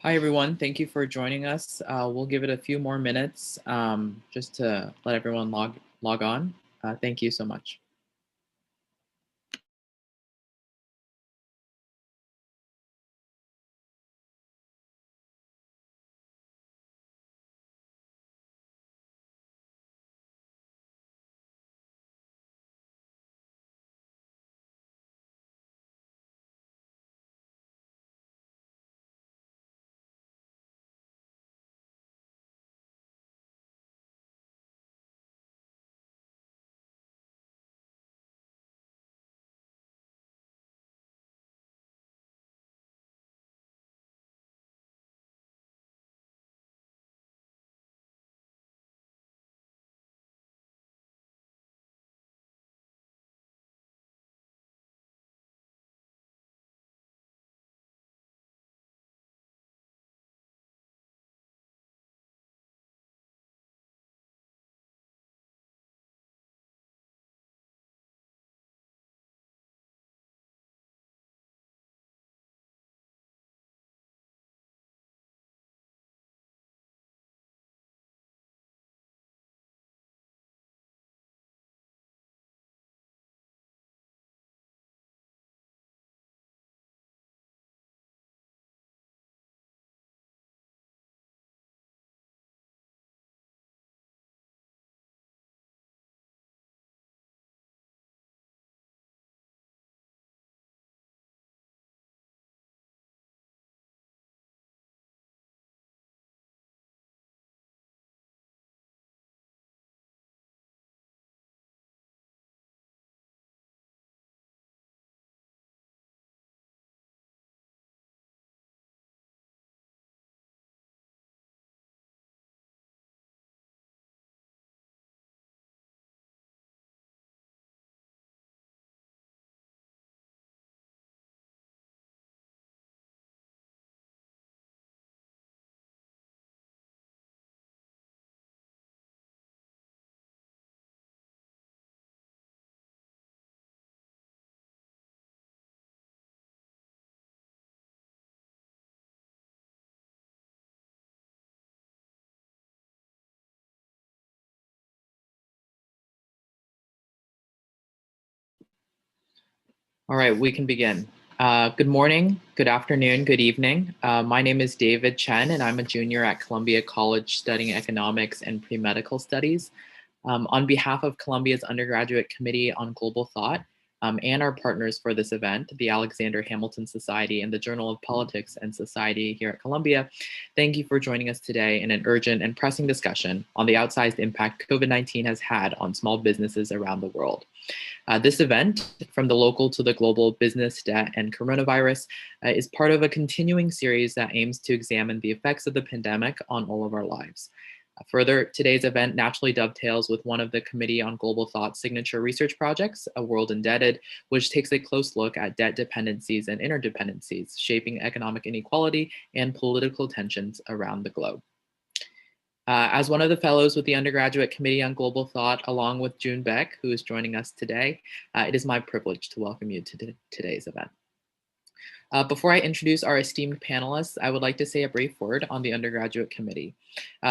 Hi, everyone. Thank you for joining us. We'll give it a few more minutes just to let everyone log on. Thank you so much. All right, we can begin. Good morning, good afternoon, good evening. My name is David Chen, and I'm a junior at Columbia College studying economics and pre-medical studies. On behalf of Columbia's Undergraduate Committee on Global Thought and our partners for this event, the Alexander Hamilton Society and the Journal of Politics and Society here at Columbia, thank you for joining us today in an urgent and pressing discussion on the outsized impact COVID-19 has had on small businesses around the world. This event, From the Local to the Global Business, Debt, and Coronavirus, is part of a continuing series that aims to examine the effects of the pandemic on all of our lives. Further, today's event naturally dovetails with one of the Committee on Global Thought's signature research projects, A World Indebted, which takes a close look at debt dependencies and interdependencies, shaping economic inequality and political tensions around the globe. As one of the fellows with the Undergraduate Committee on Global Thought, along with June Beck, who is joining us today, it is my privilege to welcome you to today's event. Before I introduce our esteemed panelists, I would like to say a brief word on the Undergraduate Committee.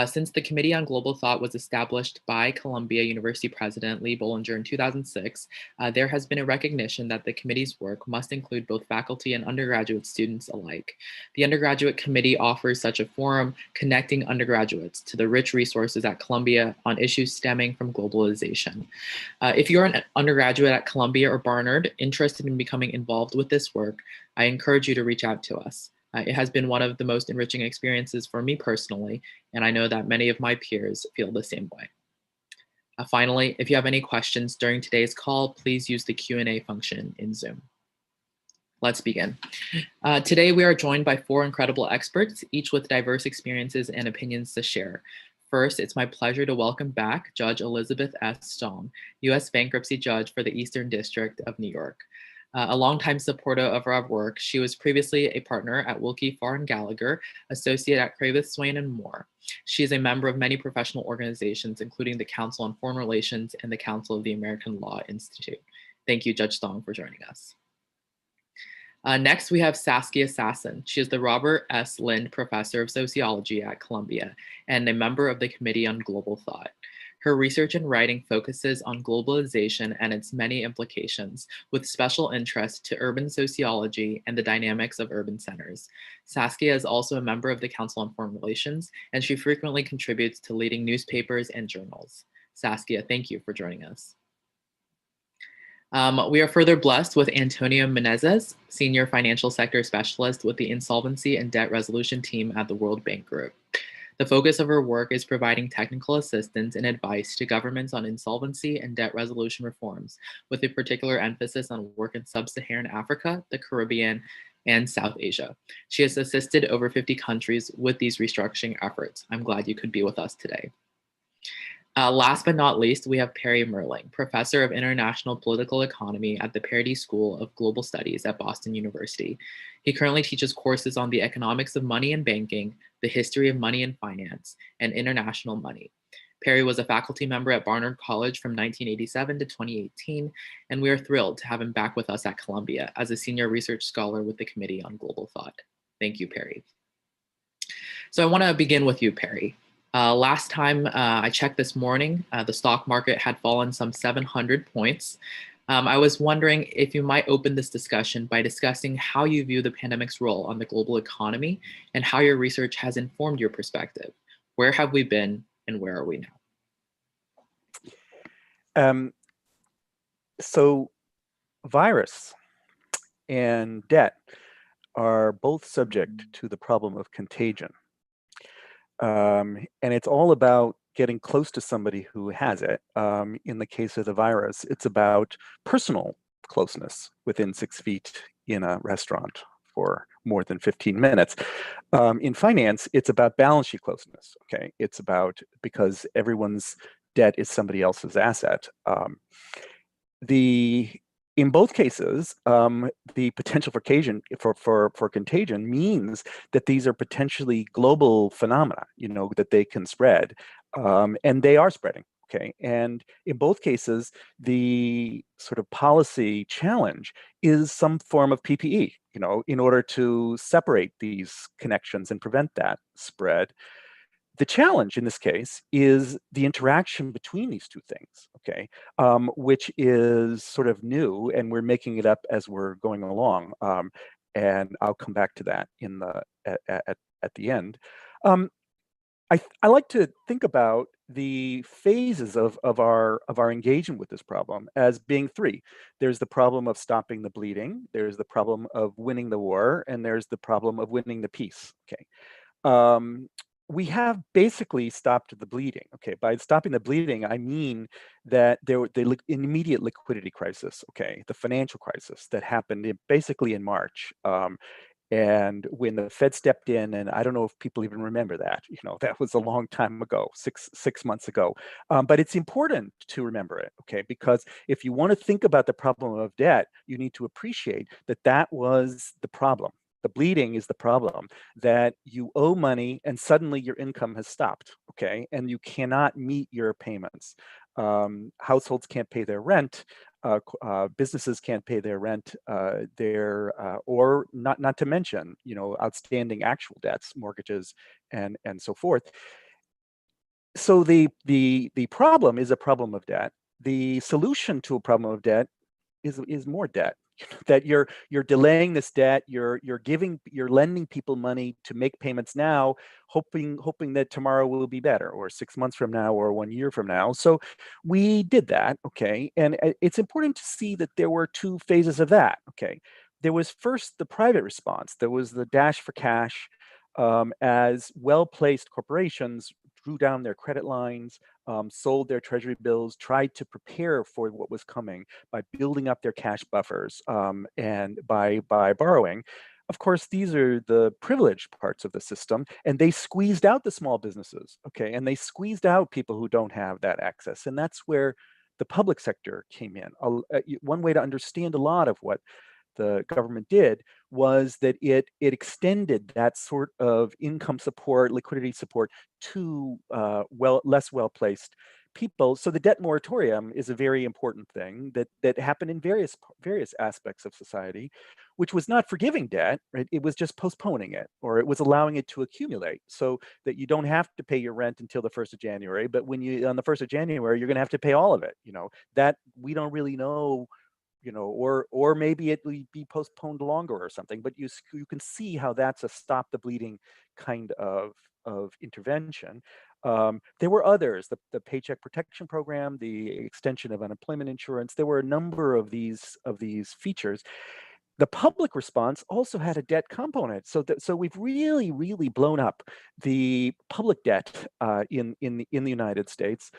Since the Committee on Global Thought was established by Columbia University President Lee Bollinger in 2006, there has been a recognition that the committee's work must include both faculty and undergraduate students alike. The Undergraduate Committee offers such a forum connecting undergraduates to the rich resources at Columbia on issues stemming from globalization. If you're an undergraduate at Columbia or Barnard interested in becoming involved with this work, I encourage you to reach out to us. It has been one of the most enriching experiences for me personally, and I know that many of my peers feel the same way. Finally, if you have any questions during today's call, please use the Q&A function in Zoom. Let's begin. Today, we are joined by four incredible experts, each with diverse experiences and opinions to share. First, it's my pleasure to welcome back Judge Elizabeth S. Stong, U.S. Bankruptcy Judge for the Eastern District of New York. A longtime supporter of our work, she was previously a partner at Wilkie Farr & Gallagher, associate at Cravith, Swain & Moore. She is a member of many professional organizations, including the Council on Foreign Relations and the Council of the American Law Institute. Thank you, Judge Stong, for joining us. Next, we have Saskia Sassen. She is the Robert S. Lind Professor of Sociology at Columbia and a member of the Committee on Global Thought. Her research and writing focuses on globalization and its many implications, with special interest to urban sociology and the dynamics of urban centers. Saskia is also a member of the Council on Foreign Relations, and she frequently contributes to leading newspapers and journals. Saskia, thank you for joining us. We are further blessed with Antonio Menezes, Senior Financial Sector Specialist with the Insolvency and Debt Resolution Team at the World Bank Group. The focus of her work is providing technical assistance and advice to governments on insolvency and debt resolution reforms, with a particular emphasis on work in sub-Saharan Africa, the Caribbean, and South Asia. She has assisted over 50 countries with these restructuring efforts. I'm glad you could be with us today. Last but not least, we have Perry Merling, Professor of International Political Economy at the Parity School of Global Studies at Boston University. He currently teaches courses on the economics of money and banking, the history of money and finance, and international money. Perry was a faculty member at Barnard College from 1987 to 2018, and we are thrilled to have him back with us at Columbia as a senior research scholar with the Committee on Global Thought. Thank you, Perry. So I want to begin with you, Perry. Last time I checked this morning, the stock market had fallen some 700 points. I was wondering if you might open this discussion by discussing how you view the pandemic's role on the global economy and how your research has informed your perspective. Where have we been and where are we now? So virus and debt are both subject to the problem of contagion. And it's all about getting close to somebody who has it. In the case of the virus, it's about personal closeness within 6 feet in a restaurant for more than 15 minutes. In finance, it's about balance sheet closeness, okay? It's about, because everyone's debt is somebody else's asset. In both cases, the potential for contagion means that these are potentially global phenomena, that they can spread, and they are spreading. Okay, and in both cases, the sort of policy challenge is some form of PPE, in order to separate these connections and prevent that spread. The challenge in this case is the interaction between these two things, okay, which is sort of new, and we're making it up as we're going along. And I'll come back to that at the end. I like to think about the phases of our engagement with this problem as being three. There's the problem of stopping the bleeding, there's the problem of winning the war, and there's the problem of winning the peace. Okay. We have basically stopped the bleeding. Okay, by stopping the bleeding, I mean that there was the immediate liquidity crisis. Okay, the financial crisis that happened basically in March, and when the Fed stepped in, and I don't know if people even remember that. That was a long time ago, six months ago. But it's important to remember it. Okay, because if you want to think about the problem of debt, you need to appreciate that that was the problem. The bleeding is the problem, that you owe money and suddenly your income has stopped, okay? And you cannot meet your payments. Households can't pay their rent, businesses can't pay their rent, or not to mention, outstanding actual debts, mortgages, and so forth. So the problem is a problem of debt. The solution to a problem of debt is more debt. That you're delaying this debt, you're lending people money to make payments now, hoping that tomorrow will be better, or 6 months from now, or 1 year from now. So we did that, okay? And it's important to see that there were two phases of that, okay? There was first the private response. There was the dash for cash, as well-placed corporations drew down their credit lines, sold their treasury bills, tried to prepare for what was coming by building up their cash buffers, and by borrowing. Of course, these are the privileged parts of the system, and they squeezed out the small businesses, okay? And they squeezed out people who don't have that access. And that's where the public sector came in. One way to understand a lot of what the government did was that it extended that sort of income support, liquidity support to less well-placed people. So the debt moratorium is a very important thing that happened in various aspects of society, which was not forgiving debt, right? It was just postponing it, or it was allowing it to accumulate so that you don't have to pay your rent until the 1st of January. But when you on the 1st of January, you're going to have to pay all of it. That we don't really know, or maybe it will be postponed longer or something. But you can see how that's a stop the bleeding kind of intervention. There were others, the Paycheck Protection Program, the extension of unemployment insurance. There were a number of these features. The public response also had a debt component, so we've really blown up the public debt in the United States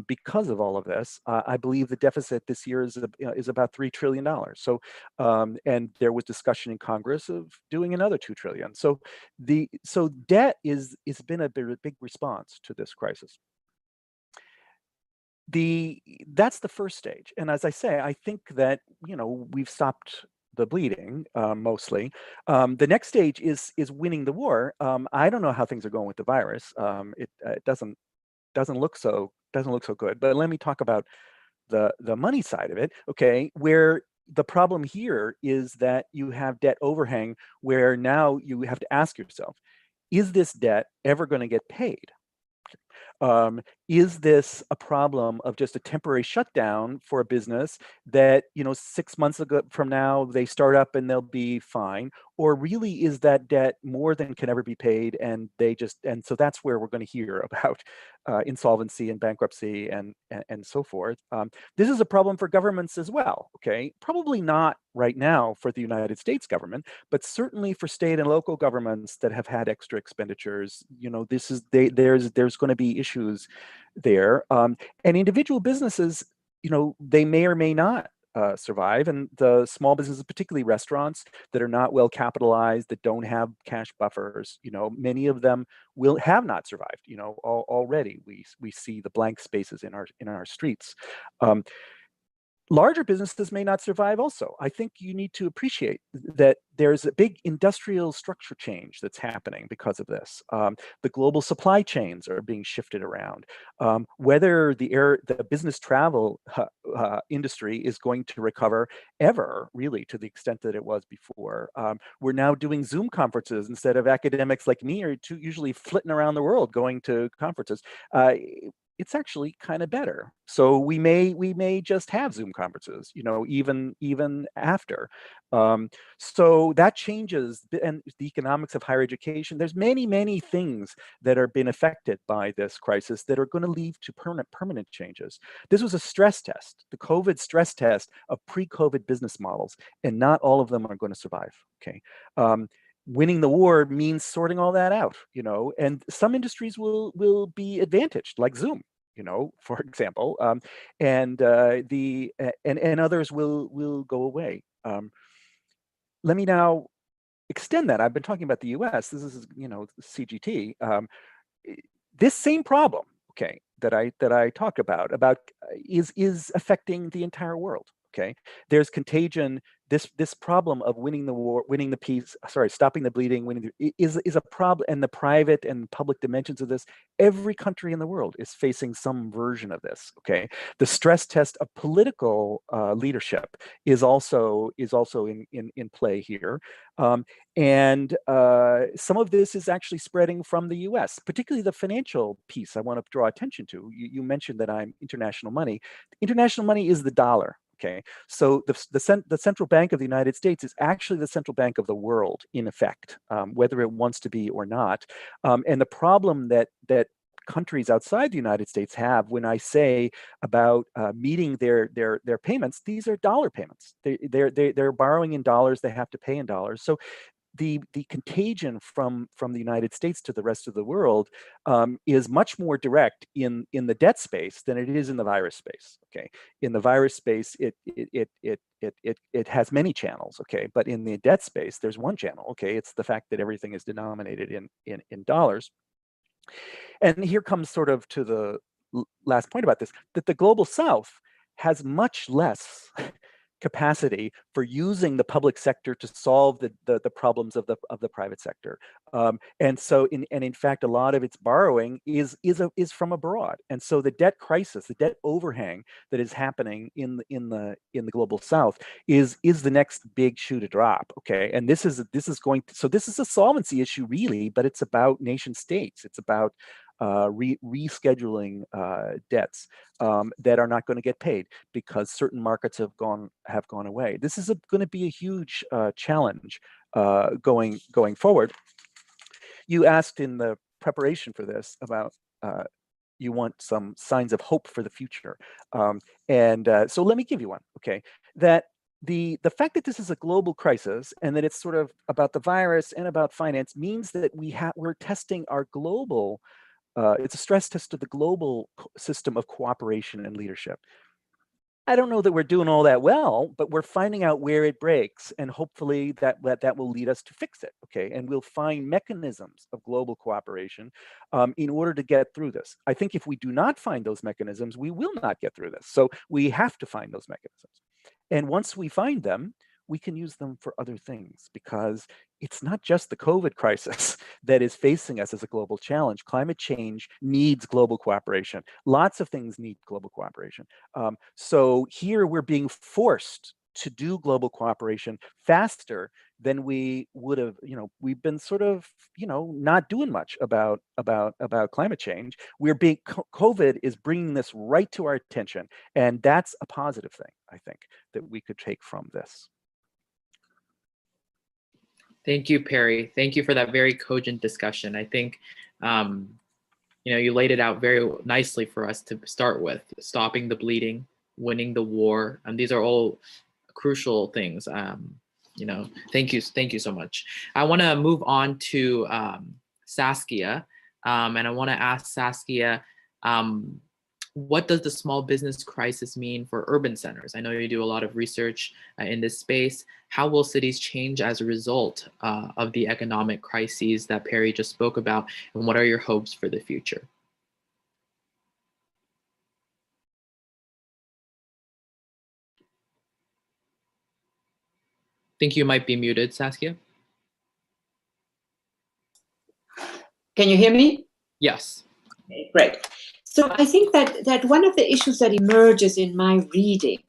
because of all of this. I believe the deficit this year is about $3 trillion. So and there was discussion in Congress of doing another $2 trillion. So debt is been a big response to this crisis. That's the first stage, and as I say, I think that we've stopped the bleeding mostly. The next stage is winning the war. I don't know how things are going with the virus. It doesn't look so good. But let me talk about the money side of it. Okay, where the problem here is that you have debt overhang, where now you have to ask yourself, is this debt ever going to get paid? Is this a problem of just a temporary shutdown for a business that 6 months ago from now they start up and they'll be fine, or really is that debt more than can ever be paid, and so that's where we're going to hear about insolvency and bankruptcy and so forth. This is a problem for governments as well. Okay, probably not right now for the United States government, but certainly for state and local governments that have had extra expenditures. There's going to be issues there, and individual businesses, they may or may not survive, and the small businesses, particularly restaurants that are not well capitalized, that don't have cash buffers, many of them will have not survived. Already we see the blank spaces in our streets. Larger businesses may not survive also. I think you need to appreciate that there's a big industrial structure change that's happening because of this. The global supply chains are being shifted around. Whether the business travel industry is going to recover ever, really, to the extent that it was before. We're now doing Zoom conferences instead of academics like me are usually flitting around the world going to conferences. It's actually kind of better. So we may just have Zoom conferences, even after. So that changes, and the economics of higher education. There's many things that are being affected by this crisis that are going to lead to permanent changes. This was a stress test, the COVID stress test of pre-COVID business models, and not all of them are going to survive. Okay. Winning the war means sorting all that out, and some industries will be advantaged, like Zoom, for example, and others will go away. Let me now extend that. I've been talking about the U.S. This is, CGT. This same problem, okay, that I talk about is affecting the entire world. Okay, there's contagion. This problem of winning the war, winning the peace, stopping the bleeding, is a problem, and the private and public dimensions of this. Every country in the world is facing some version of this. Okay, the stress test of political leadership is also in play here, and some of this is actually spreading from the U.S., particularly the financial piece. I want to draw attention to. You mentioned that I'm international money. International money is the dollar. Okay, so the central bank of the United States is actually the central bank of the world, in effect, whether it wants to be or not. And the problem that countries outside the United States have, when I say about meeting their payments, these are dollar payments. They're borrowing in dollars. They have to pay in dollars. So the contagion from the United States to the rest of the world is much more direct in the debt space than it is in the virus space. Okay, in the virus space, it has many channels. Okay, but in the debt space, there's one channel. Okay, it's the fact that everything is denominated in dollars. And here comes sort of to the last point about this, that the global South has much less capacity for using the public sector to solve the problems of the private sector. And so, in fact, a lot of its borrowing is from abroad. And so, the debt crisis, the debt overhang that is happening in the global South is the next big shoe to drop. Okay, and this is a solvency issue, really, but it's about nation states. It's about rescheduling debts that are not going to get paid because certain markets have gone away. This is going to be a huge challenge going forward. You asked in the preparation for this about you want some signs of hope for the future, and so let me give you one. Okay, that the fact that this is a global crisis and that it's sort of about the virus and about finance means that we're testing our global. It's a stress test of the global system of cooperation and leadership. I don't know that we're doing all that well, but we're finding out where it breaks, and hopefully that will lead us to fix it. Okay, and we'll find mechanisms of global cooperation in order to get through this. I think if we do not find those mechanisms, we will not get through this. So we have to find those mechanisms, and once we find them, we can use them for other things, because it's not just the COVID crisis that is facing us as a global challenge. Climate change needs global cooperation. Lots of things need global cooperation. So here we're being forced to do global cooperation faster than we would have. We've been sort of, not doing much about climate change. COVID is bringing this right to our attention, and that's a positive thing, I think, that we could take from this. Thank you, Perry. Thank you for that very cogent discussion. I think, you laid it out very nicely for us to start with: stopping the bleeding, winning the war, and these are all crucial things. Thank you so much. I want to move on to Saskia, and I want to ask Saskia, what does the small business crisis mean for urban centers? I know you do a lot of research in this space. How will cities change as a result of the economic crises that Perry just spoke about? And what are your hopes for the future? I think you might be muted, Saskia. Can you hear me? Yes. Okay, great. So I think that one of the issues that emerges in my reading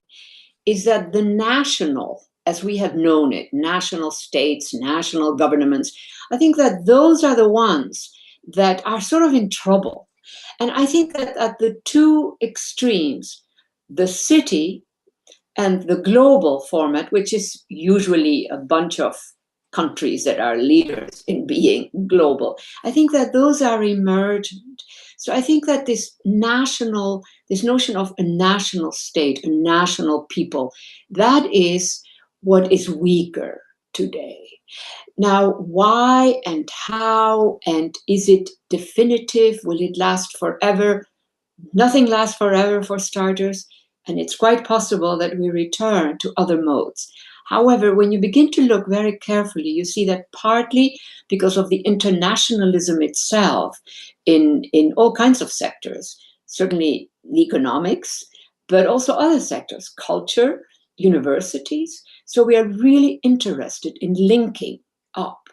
is that the national, as we have known it, national states, national governments, I think that those are the ones that are sort of in trouble. And I think that at the two extremes, the city and the global format, which is usually a bunch of countries that are leaders in being global, I think that those are emergent. So I think that this notion of a national state, a national people, that is what is weaker today. Now, why and how, and is it definitive? Will it last forever? Nothing lasts forever, for starters, and it's quite possible that we return to other modes. However, when you begin to look very carefully, you see that partly because of the internationalism itself in all kinds of sectors, certainly economics, but also other sectors, culture, universities. So we are really interested in linking up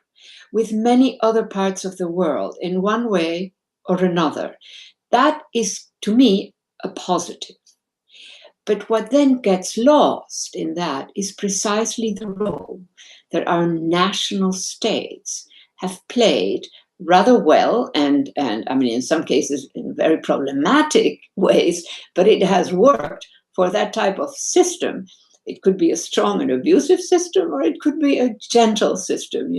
with many other parts of the world in one way or another. That is, to me, a positive. But what then gets lost in that is precisely the role that our national states have played rather well, and I mean, in some cases, in very problematic ways, but it has worked for that type of system. It could be a strong and abusive system, or it could be a gentle system,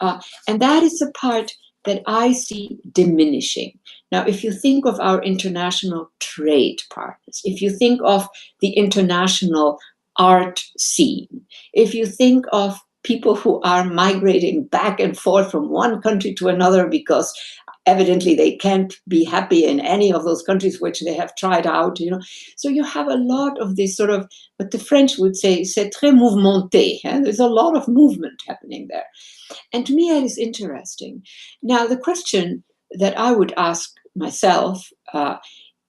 and that is the part that I see diminishing. Now, if you think of our international trade partners, if you think of the international art scene, if you think of people who are migrating back and forth from one country to another because evidently they can't be happy in any of those countries which they have tried out, So you have a lot of this sort of, what the French would say, c'est très mouvementé. There's a lot of movement happening there. And to me, that is interesting. Now, the question that I would ask myself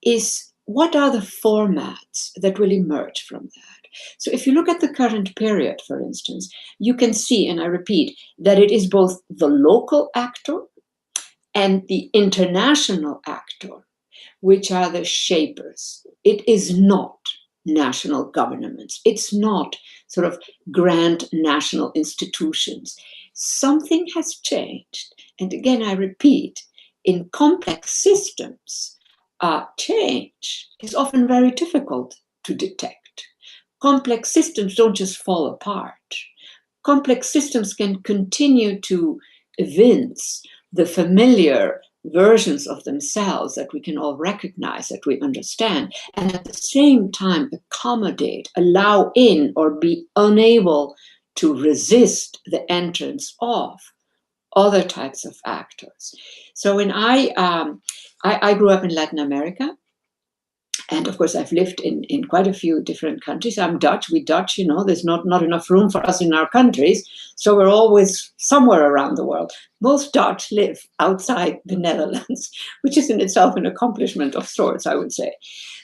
is, what are the formats that will emerge from that? So if you look at the current period, for instance, you can see, and I repeat, that it is both the local actor and the international actor which are the shapers. It is not national governments. It's not sort of grand national institutions. Something has changed. And again, I repeat, in complex systems, change is often very difficult to detect. Complex systems don't just fall apart. Complex systems can continue to evince the familiar versions of themselves that we can all recognize, that we understand, and at the same time accommodate, allow in, or be unable to resist the entrance of other types of actors. So when I grew up in Latin America, and of course, I've lived in quite a few different countries. I'm Dutch. We Dutch, there's not enough room for us in our countries. So we're always somewhere around the world. Most Dutch live outside the Netherlands, which is in itself an accomplishment of sorts, I would say.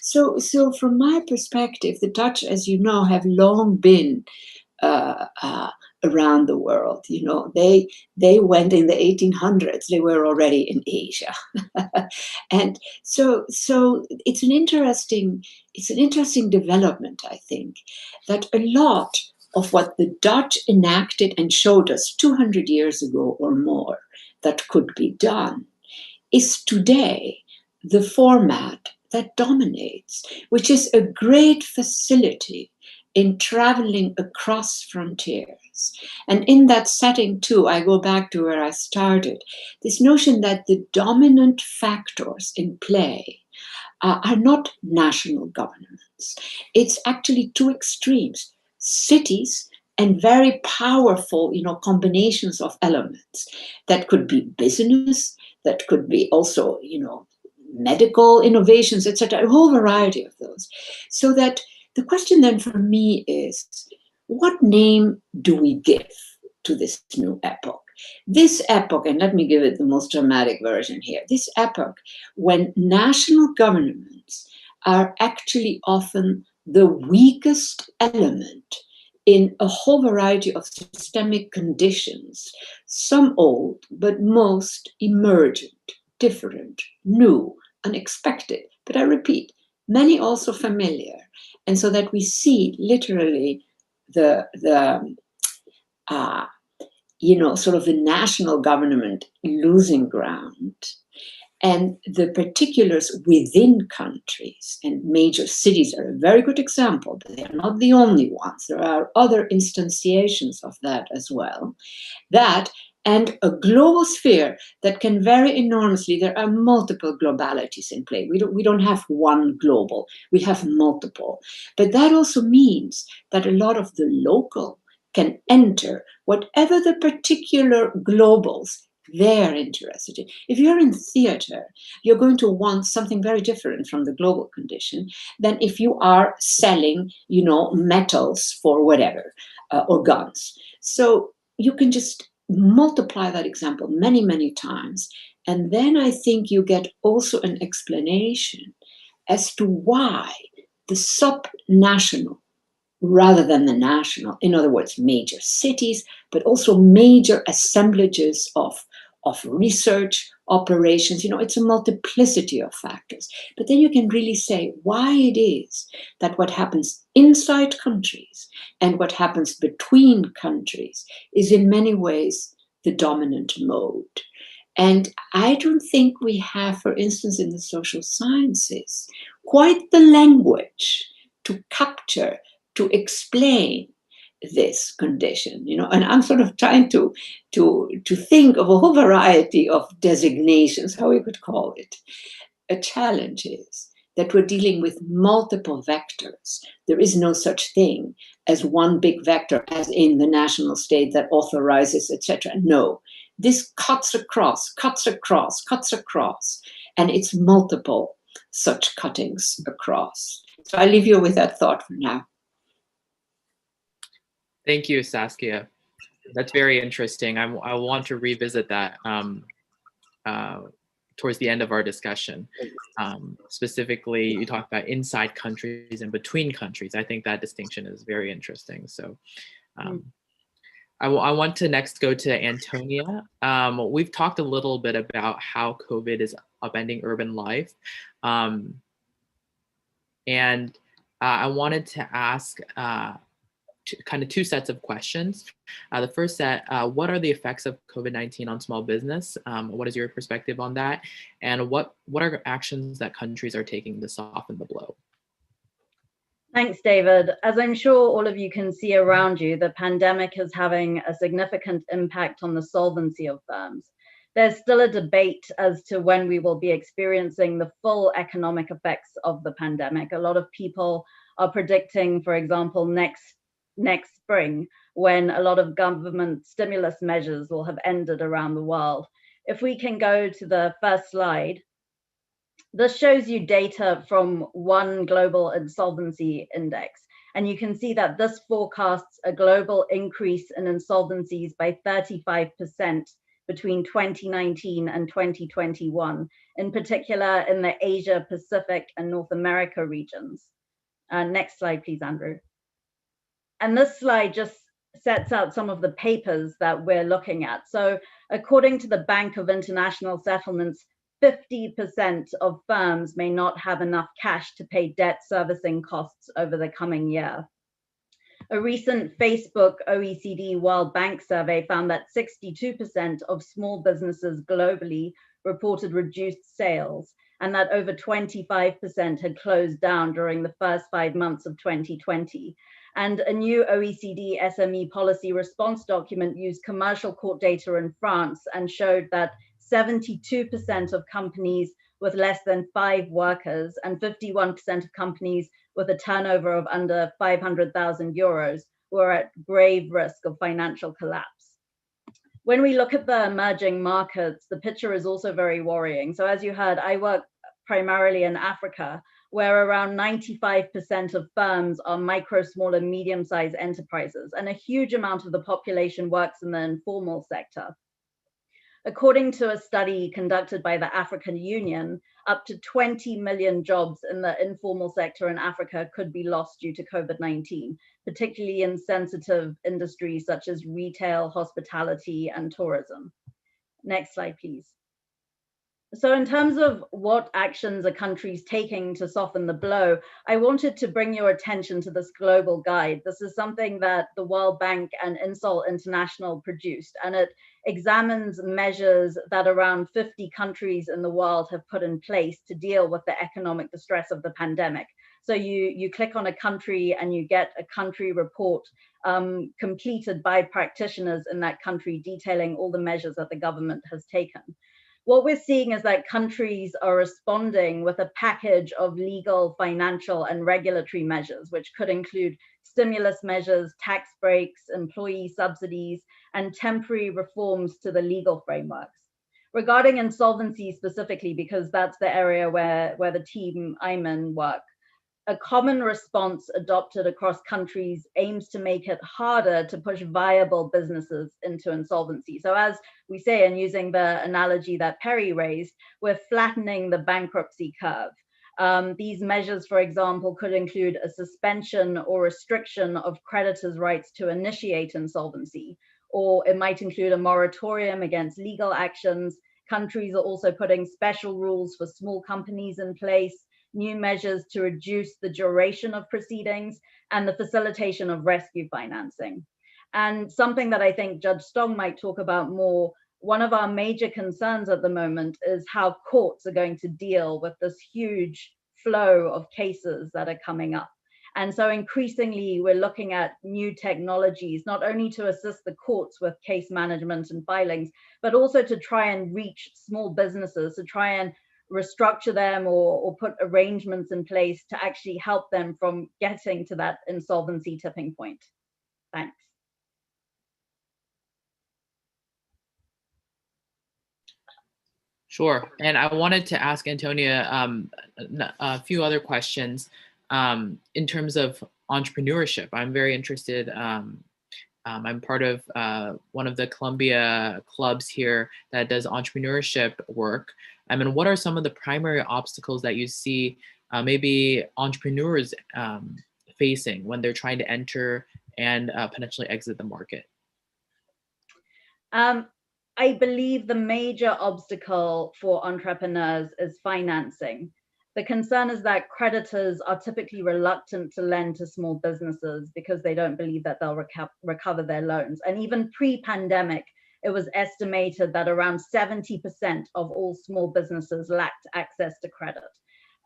So from my perspective, the Dutch, as you know, have long been around the world. They went in the 1800s. They were already in Asia, and so it's an interesting development. I think that a lot of what the Dutch enacted and showed us 200 years ago or more that could be done is today the format that dominates, which is a great facility in traveling across frontiers. And in that setting, too, I go back to where I started, this notion that the dominant factors in play are not national governments. It's actually two extremes, cities and very powerful, combinations of elements that could be business, that could be also, medical innovations, etc., a whole variety of those. So that the question then for me is, what name do we give to this new epoch? This epoch, and let me give it the most dramatic version here, this epoch when national governments are actually often the weakest element in a whole variety of systemic conditions, some old, but most emergent, different, new, unexpected, but I repeat, many also familiar. And so that we see literally the sort of the national government losing ground, and the particulars within countries and major cities are a very good example, but they're not the only ones. There are other instantiations of that as well. That and a global sphere that can vary enormously. There are multiple globalities in play. We don't have one global, we have multiple. But that also means that a lot of the local can enter whatever the particular globals they're interested in. If you're in theater, you're going to want something very different from the global condition than if you are selling, metals for whatever, or guns. So you can just multiply that example many, many times. And then I think you get also an explanation as to why the subnational rather than the national, in other words, major cities, but also major assemblages of research operations. It's a multiplicity of factors. But then you can really say why it is that what happens inside countries and what happens between countries is in many ways the dominant mode. And I don't think we have, for instance, in the social sciences, quite the language to capture, to explain this condition, and I'm sort of trying to think of a whole variety of designations, how we could call it. A challenge is that we're dealing with multiple vectors. There is no such thing as one big vector, as in the national state that authorizes, etc. No, this cuts across, and it's multiple such cuttings across. So I leave you with that thought for now. Thank you, Saskia. That's very interesting. I want to revisit that towards the end of our discussion. Specifically, you talked about inside countries and between countries. I think that distinction is very interesting. So I want to next go to Antonia. We've talked a little bit about how COVID is upending urban life. And I wanted to ask kind of two sets of questions. The first set, what are the effects of COVID-19 on small business? What is your perspective on that? And what are actions that countries are taking to soften the blow? Thanks, David. As I'm sure all of you can see around you, the pandemic is having a significant impact on the solvency of firms. There's still a debate as to when we will be experiencing the full economic effects of the pandemic. A lot of people are predicting, for example, next spring, when a lot of government stimulus measures will have ended around the world. If we can go to the first slide. This shows you data from one global insolvency index. And you can see that this forecasts a global increase in insolvencies by 35% between 2019 and 2021, in particular in the Asia, Pacific, and North America regions. Next slide, please, Andrew. And this slide just sets out some of the papers that we're looking at. So according to the Bank of International Settlements, 50% of firms may not have enough cash to pay debt servicing costs over the coming year. A recent Facebook OECD World Bank survey found that 62% of small businesses globally reported reduced sales, and that over 25% had closed down during the first 5 months of 2020. And a new OECD SME policy response document used commercial court data in France and showed that 72% of companies with less than 5 workers and 51% of companies with a turnover of under 500,000 euros were at grave risk of financial collapse. When we look at the emerging markets, the picture is also very worrying. So as you heard, I work primarily in Africa, where around 95% of firms are micro, small, and medium-sized enterprises, and a huge amount of the population works in the informal sector. According to a study conducted by the African Union, up to 20 million jobs in the informal sector in Africa could be lost due to COVID-19, particularly in sensitive industries such as retail, hospitality, and tourism. Next slide, please. So in terms of what actions a country's taking to soften the blow, I wanted to bring your attention to this global guide. This is something that the World Bank and Insol International produced, and it examines measures that around 50 countries in the world have put in place to deal with the economic distress of the pandemic. So you click on a country and you get a country report completed by practitioners in that country detailing all the measures that the government has taken. What we're seeing is that countries are responding with a package of legal, financial, and regulatory measures, which could include stimulus measures, tax breaks, employee subsidies, and temporary reforms to the legal frameworks. Regarding insolvency specifically, because that's the area where the team I'm in work, a common response adopted across countries aims to make it harder to push viable businesses into insolvency. So as we say, and using the analogy that Perry raised, we're flattening the bankruptcy curve. These measures, for example, could include a suspension or restriction of creditors' rights to initiate insolvency, or it might include a moratorium against legal actions. Countries are also putting special rules for small companies in place, new measures to reduce the duration of proceedings, and the facilitation of rescue financing. And something that I think Judge Stong might talk about more, one of our major concerns at the moment is how courts are going to deal with this huge flow of cases that are coming up. And so increasingly, we're looking at new technologies, not only to assist the courts with case management and filings, but also to try and reach small businesses, to try and restructure them or put arrangements in place to actually help them from getting to that insolvency tipping point. Thanks. Sure. And I wanted to ask Antonia a few other questions in terms of entrepreneurship. I'm very interested. I'm part of one of the Columbia clubs here that does entrepreneurship work. And what are some of the primary obstacles that you see maybe entrepreneurs facing when they're trying to enter and potentially exit the market? I believe the major obstacle for entrepreneurs is financing. The concern is that creditors are typically reluctant to lend to small businesses because they don't believe that they'll recover their loans. And even pre-pandemic, it was estimated that around 70% of all small businesses lacked access to credit.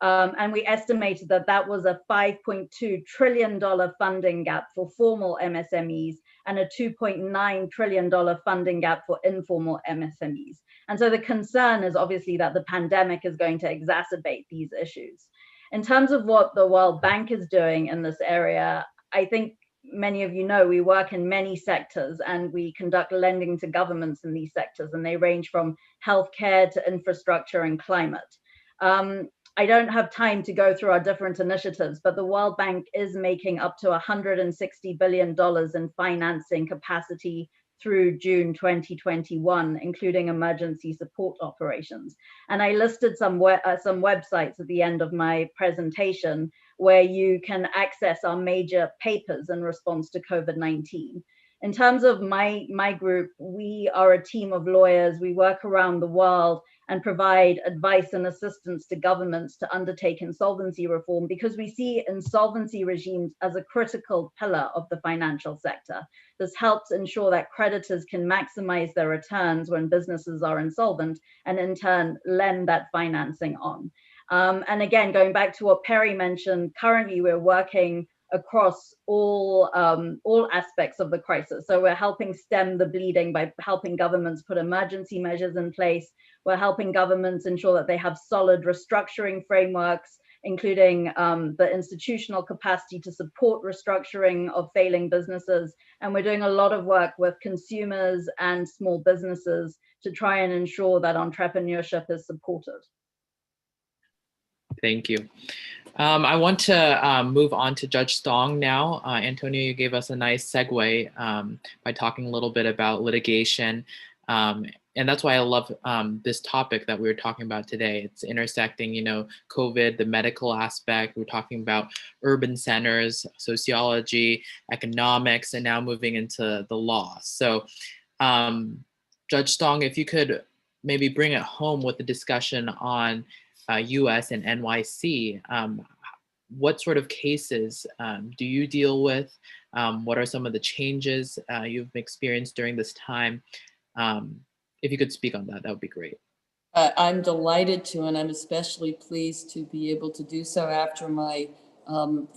And we estimated that that was a $5.2 trillion funding gap for formal MSMEs and a $2.9 trillion funding gap for informal MSMEs. And so the concern is obviously that the pandemic is going to exacerbate these issues. In terms of what the World Bank is doing in this area, I think many of you know we work in many sectors and we conduct lending to governments in these sectors, and they range from healthcare to infrastructure and climate. I don't have time to go through our different initiatives, but the World Bank is making up to $160 billion in financing capacity through June 2021, including emergency support operations. And I listed some websites at the end of my presentation where you can access our major papers in response to COVID-19. In terms of my group, we are a team of lawyers. We work around the world and provide advice and assistance to governments to undertake insolvency reform, because we see insolvency regimes as a critical pillar of the financial sector. This helps ensure that creditors can maximize their returns when businesses are insolvent, and in turn lend that financing on. And again, going back to what Perry mentioned, currently we're working across all aspects of the crisis. So we're helping stem the bleeding by helping governments put emergency measures in place. We're helping governments ensure that they have solid restructuring frameworks, including the institutional capacity to support restructuring of failing businesses. And we're doing a lot of work with consumers and small businesses to try and ensure that entrepreneurship is supported. Thank you. I want to move on to Judge Stong now. Antonio, you gave us a nice segue by talking a little bit about litigation. And that's why I love this topic that we were talking about today. It's intersecting, COVID, the medical aspect. We're talking about urban centers, sociology, economics, and now moving into the law. So Judge Stong, if you could maybe bring it home with the discussion on US and NYC, what sort of cases do you deal with? What are some of the changes you've experienced during this time? If you could speak on that, that would be great. I'm delighted to, and I'm especially pleased to be able to do so after my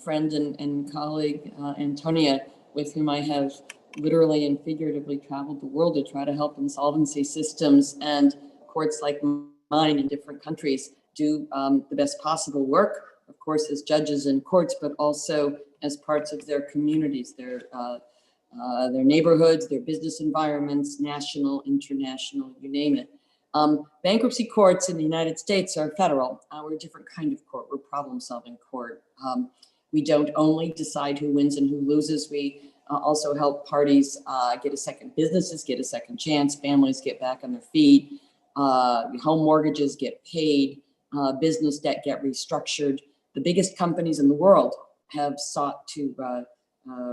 friend and colleague, Antonia, with whom I have literally and figuratively traveled the world to try to help insolvency systems and courts like mine in different countries do the best possible work, of course, as judges in courts, but also as parts of their communities, their neighborhoods, their business environments, national, international, you name it. Bankruptcy courts in the United States are federal. We're a different kind of court. We're a problem-solving court. We don't only decide who wins and who loses. We also help parties businesses get a second chance, families get back on their feet, home mortgages get paid, business debt get restructured. The biggest companies in the world have sought to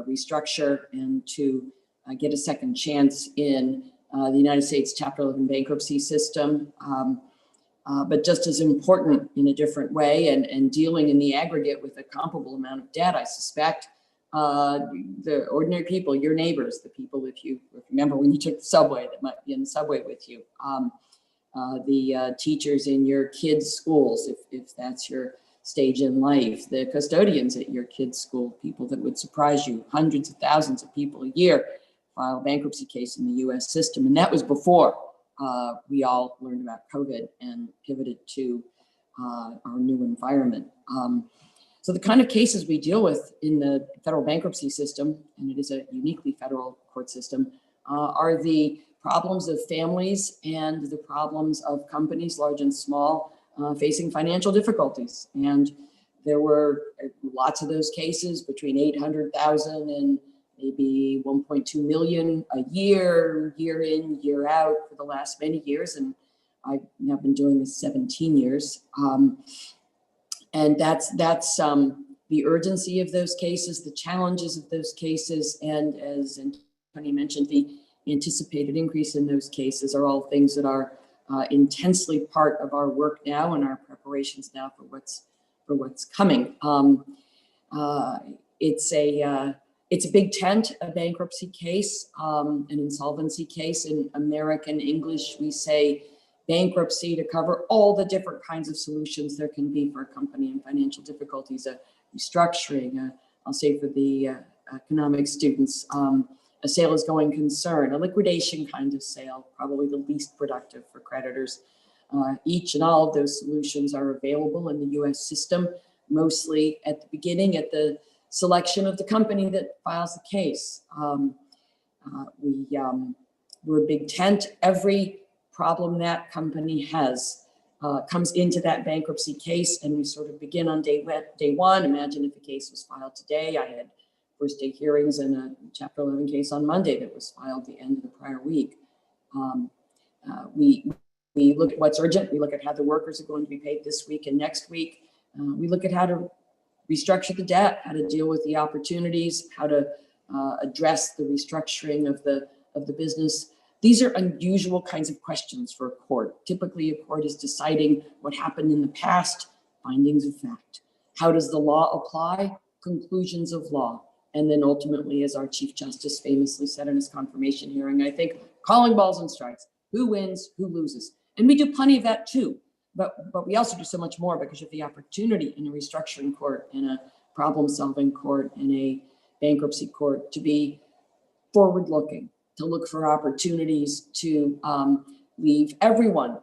restructure and to get a second chance in the United States Chapter 11 bankruptcy system, but just as important in a different way and dealing in the aggregate with a comparable amount of debt, I suspect. The ordinary people, your neighbors, the people, if you remember when you took the subway, that might be in the subway with you, the teachers in your kids' schools, if that's your stage in life, the custodians at your kids' school, people that would surprise you, hundreds of thousands of people a year file a bankruptcy case in the US system. And that was before we all learned about COVID and pivoted to our new environment. So the kind of cases we deal with in the federal bankruptcy system, and it is a uniquely federal court system, are the problems of families and the problems of companies, large and small, facing financial difficulties. And there were lots of those cases, between 800,000 and maybe 1.2 million a year, year in, year out, for the last many years. And I've now been doing this 17 years. And that's the urgency of those cases, the challenges of those cases, and as Tony mentioned, the anticipated increase in those cases are all things that are intensely part of our work now and our preparations now for what's coming. It's a big tent, a bankruptcy case, an insolvency case. In American English, we say bankruptcy to cover all the different kinds of solutions there can be for a company in financial difficulties, a restructuring, I'll say for the economic students, a sale is going concern, a liquidation kind of sale, probably the least productive for creditors. Each and all of those solutions are available in the US system, mostly at the beginning, at the selection of the company that files the case. We're a big tent. Every problem that company has comes into that bankruptcy case, and we sort of begin on day one. Imagine if the case was filed today. I had first day hearings in a Chapter 11 case on Monday that was filed the end of the prior week. We look at what's urgent. We look at how the workers are going to be paid this week and next week. We look at how to restructure the debt, how to deal with the opportunities, how to address the restructuring of the business. These are unusual kinds of questions for a court. Typically, a court is deciding what happened in the past, findings of fact. How does the law apply? Conclusions of law. And then ultimately, as our Chief Justice famously said in his confirmation hearing, I think, calling balls and strikes. Who wins, who loses? And we do plenty of that too. But we also do so much more because of the opportunity in a restructuring court, in a problem-solving court, in a bankruptcy court to be forward-looking, to look for opportunities to leave everyone,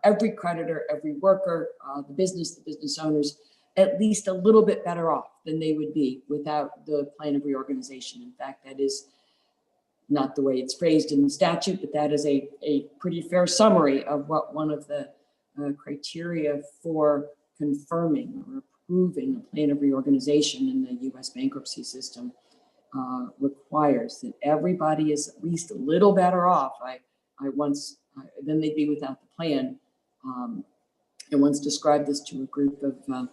every creditor, every worker, the business owners, at least a little bit better off than they would be without the plan of reorganization. In fact, that is not the way it's phrased in the statute, but that is a pretty fair summary of what one of the criteria for confirming or approving a plan of reorganization in the U.S. bankruptcy system requires that everybody is at least a little better off. Than they'd be without the plan. I once described this to a group of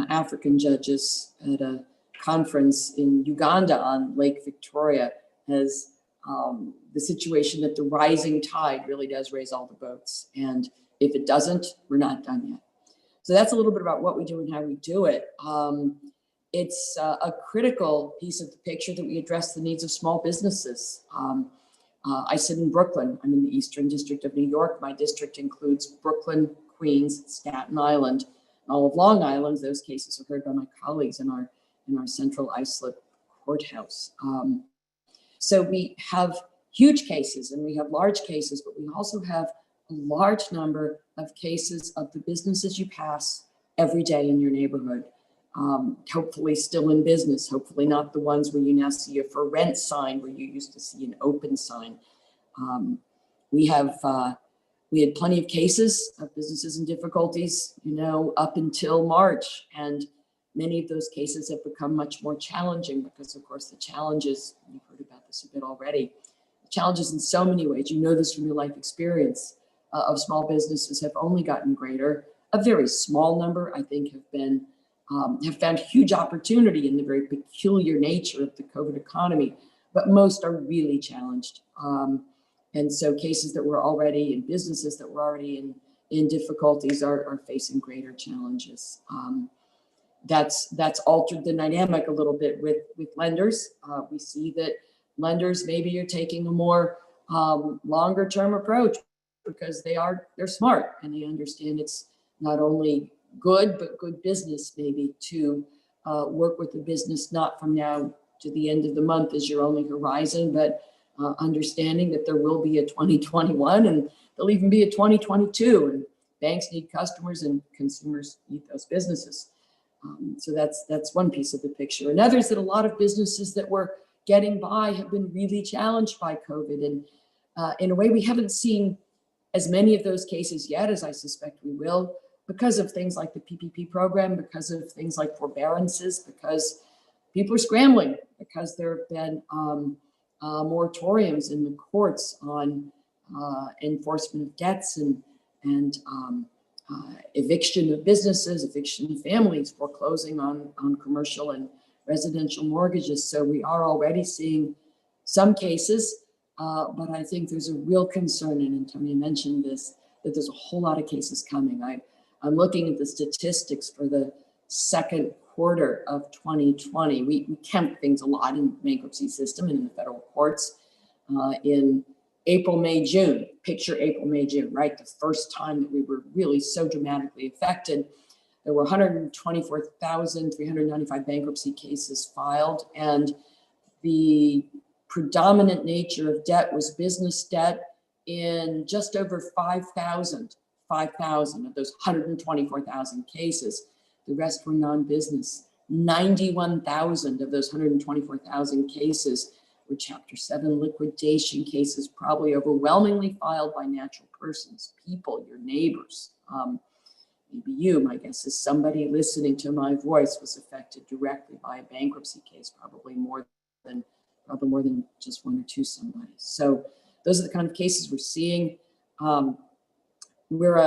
African judges at a conference in Uganda on Lake Victoria as the situation that the rising tide really does raise all the boats. And if it doesn't, we're not done yet. So that's a little bit about what we do and how we do it. It's a critical piece of the picture that we address the needs of small businesses. I sit in Brooklyn. I'm in the Eastern District of New York. My district includes Brooklyn, Queens, Staten Island, and all of Long Island. Those cases are heard by my colleagues in our central Islip courthouse. So we have huge cases and we have large cases, but we also have a large number of cases of the businesses you pass every day in your neighborhood. Hopefully still in business, hopefully not the ones where you now see a for rent sign where you used to see an open sign. We had plenty of cases of businesses in difficulties, up until March, and many of those cases have become much more challenging because, of course, the challenges, you've heard about this a bit already, the challenges in so many ways, you know this from your life experience, of small businesses have only gotten greater. A very small number, I think, have found huge opportunity in the very peculiar nature of the COVID economy, but most are really challenged. And so cases that were already in businesses that were already in difficulties are facing greater challenges. That's altered the dynamic a little bit with lenders. We see that lenders maybe are taking a more longer term approach because they're smart and they understand it's not only good, but good business maybe to work with the business, not from now to the end of the month as your only horizon, but understanding that there will be a 2021 and there'll even be a 2022, and banks need customers and consumers need those businesses. So that's one piece of the picture. Another is that a lot of businesses that were getting by have been really challenged by COVID. And in a way, we haven't seen as many of those cases yet, as I suspect we will, because of things like the PPP program, because of things like forbearances, because people are scrambling, because there have been moratoriums in the courts on enforcement of debts and eviction of businesses, eviction of families, foreclosing on commercial and residential mortgages. So we are already seeing some cases, but I think there's a real concern, and Antonia mentioned this, that there's a whole lot of cases coming. I'm looking at the statistics for the second quarter of 2020. We count things a lot in the bankruptcy system and in the federal courts. In April, May, June, picture April, May, June, right? The first time that we were really so dramatically affected. There were 124,395 bankruptcy cases filed, and the predominant nature of debt was business debt in just over 5,000 of those 124,000 cases. The rest were non-business. 91,000 of those 124,000 cases were Chapter 7 liquidation cases, probably overwhelmingly filed by natural persons, people, your neighbors. Maybe you, my guess is somebody listening to my voice was affected directly by a bankruptcy case, probably more than just one or two somebody. So those are the kind of cases we're seeing. We're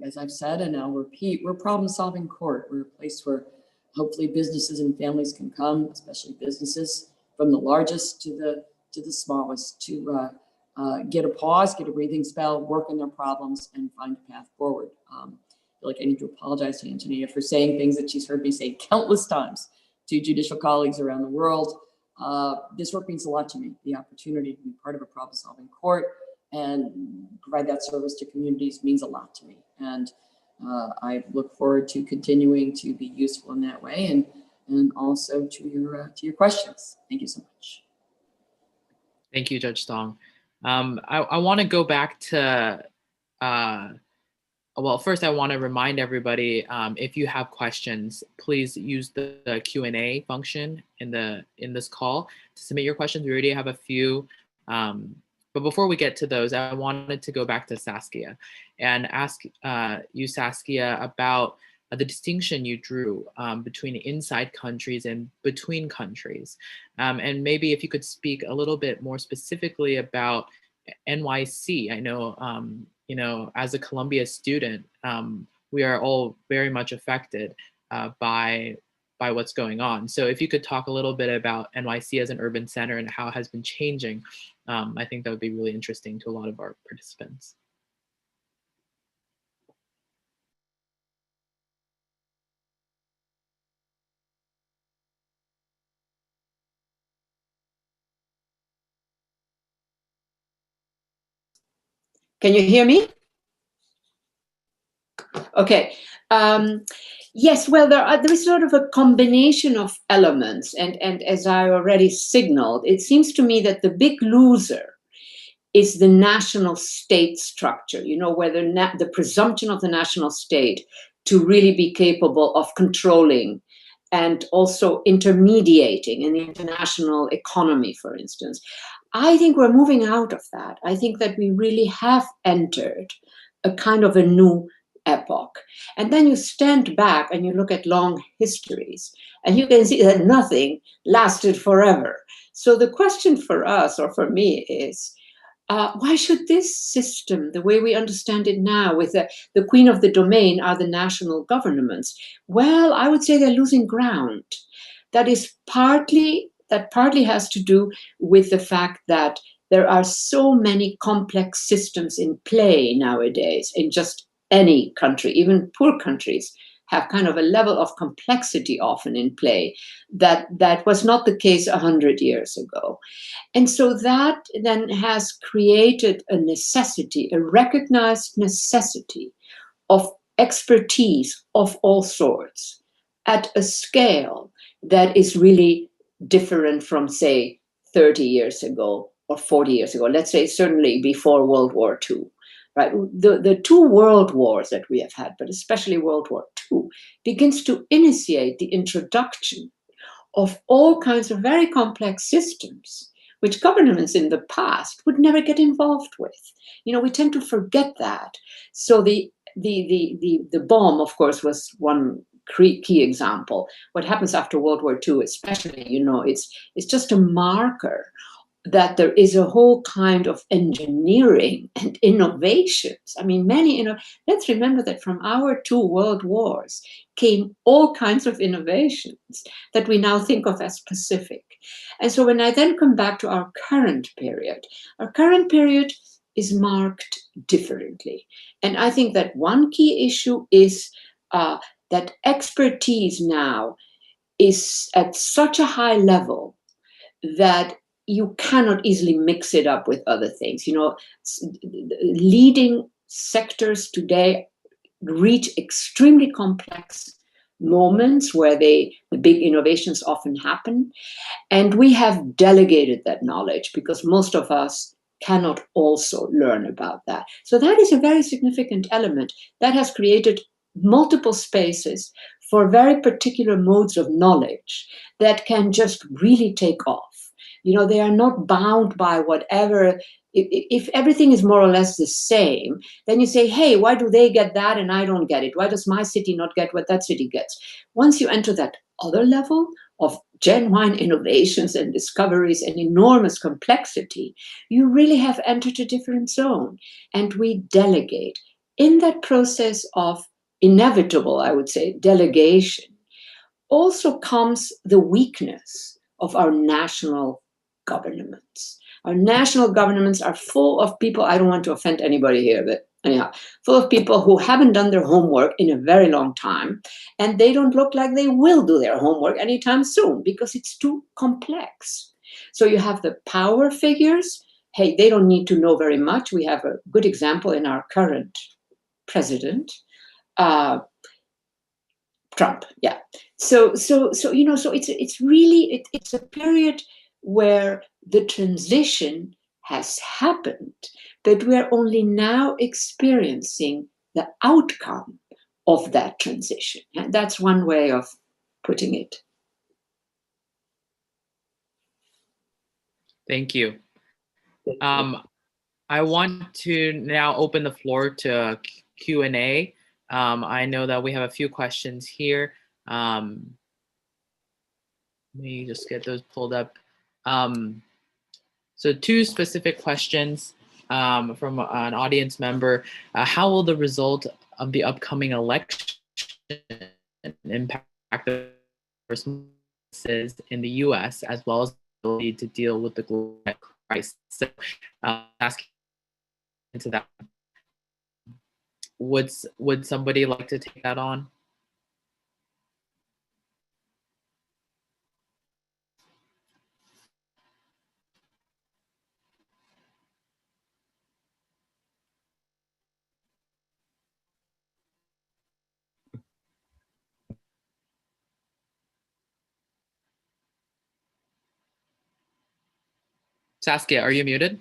as I've said, and I'll repeat, we're a problem-solving court. We're a place where hopefully businesses and families can come, especially businesses, from the largest to the smallest, to get a pause, get a breathing spell, work on their problems, and find a path forward. I feel like I need to apologize to Antonia for saying things that she's heard me say countless times to judicial colleagues around the world. This work means a lot to me. The opportunity to be part of a problem-solving court and provide that service to communities means a lot to me. And I look forward to continuing to be useful in that way, and also to your questions. Thank you so much. Thank you, Judge Stong. I want to go back to, well, first I want to remind everybody, if you have questions, please use the Q&A function in this call to submit your questions. We already have a few, but before we get to those, I wanted to go back to Saskia and ask you, Saskia, about the distinction you drew between inside countries and between countries. And maybe if you could speak a little bit more specifically about NYC. I know, as a Columbia student, we are all very much affected by what's going on. So if you could talk a little bit about NYC as an urban center and how it has been changing, I think that would be really interesting to a lot of our participants. Can you hear me? Okay. Yes, well, there is sort of a combination of elements. And as I already signaled, it seems to me that the big loser is the national state structure, where the presumption of the national state to really be capable of controlling and also intermediating in the international economy, for instance. I think we're moving out of that. I think that we really have entered a kind of a new epoch. And then you stand back and you look at long histories, and you can see that nothing lasted forever. So the question for us, or for me, is, why should this system, the way we understand it now, with the queen of the domain are the national governments? Well, I would say they're losing ground. That partly has to do with the fact that there are so many complex systems in play nowadays in just any country. Even poor countries have kind of a level of complexity often in play that was not the case 100 years ago. And so that then has created a necessity, a recognized necessity of expertise of all sorts at a scale that is really different from, say, 30 years ago or 40 years ago. Let's say certainly before World War II. Right? The two world wars that we have had, but especially World War II, begins to initiate the introduction of all kinds of very complex systems, which governments in the past would never get involved with. We tend to forget that. So the bomb, of course, was one key example. What happens after World War II, especially, it's just a marker that there is a whole kind of engineering and innovations. I mean, let's remember that from our 2 world wars came all kinds of innovations that we now think of as specific. And so when I then come back to our current period is marked differently. And I think that one key issue is that expertise now is at such a high level that you cannot easily mix it up with other things. Leading sectors today reach extremely complex moments where the big innovations often happen. And we have delegated that knowledge because most of us cannot also learn about that. So that is a very significant element that has created multiple spaces for very particular modes of knowledge that can just really take off. They are not bound by whatever. If everything is more or less the same, then you say, hey, why do they get that and I don't get it? Why does my city not get what that city gets? Once you enter that other level of genuine innovations and discoveries and enormous complexity, you really have entered a different zone. And we delegate. In that process of inevitable, I would say, delegation, also comes the weakness of our national governments. Our national governments are full of people, I don't want to offend anybody here, but anyhow, full of people who haven't done their homework in a very long time, and they don't look like they will do their homework anytime soon because it's too complex. So you have the power figures. Hey, they don't need to know very much. We have a good example in our current president, Trump. Yeah. So it's really it's a period where the transition has happened, but we're only now experiencing the outcome of that transition. And that's one way of putting it. Thank you. I want to now open the floor to Q&A. I know that we have a few questions here. Let me just get those pulled up. So 2 specific questions from an audience member. How will the result of the upcoming election impact the resources in the US as well as the ability to deal with the global crisis? So asking into that. Would somebody like to take that on? Saskia, are you muted?